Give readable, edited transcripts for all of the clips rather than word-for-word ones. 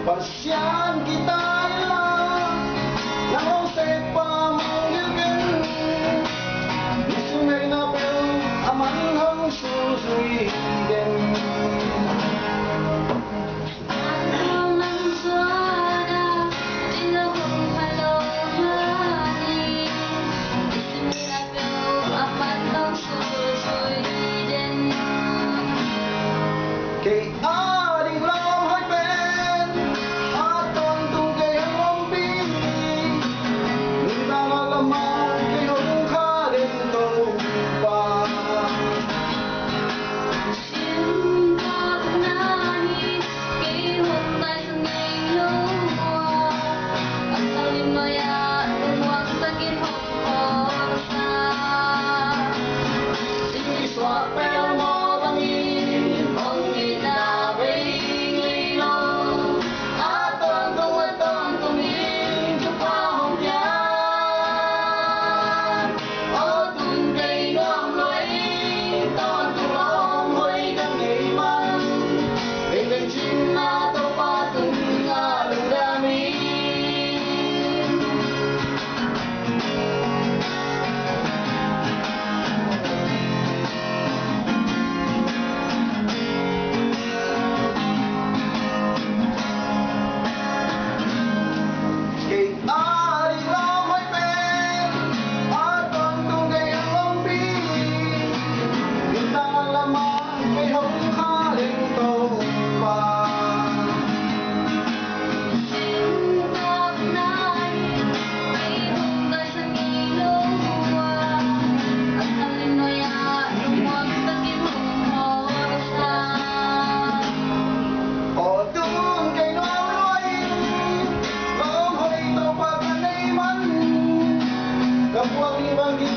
Pasyan kita nang sepa manggilin di sungai Napil aman hang susui den. Kay ading lam hay ben aton tung kay ang lampi nang nalalaman kay hong karin tong pa. Bagi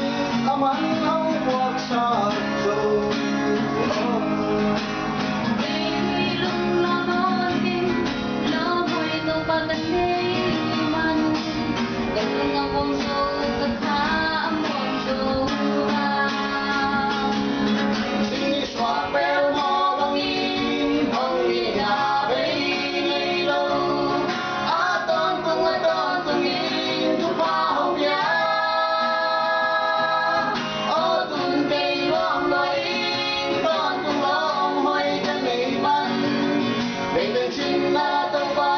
aman ang waksa so ilong natin laboy to pagkaniman ganun ang puso kakaamon suhan siniswapel mo bangin ang inabing ilong aton tungin tupahong yan. Hãy subscribe cho kênh Ghiền Mì Gõ để không bỏ lỡ những video hấp dẫn.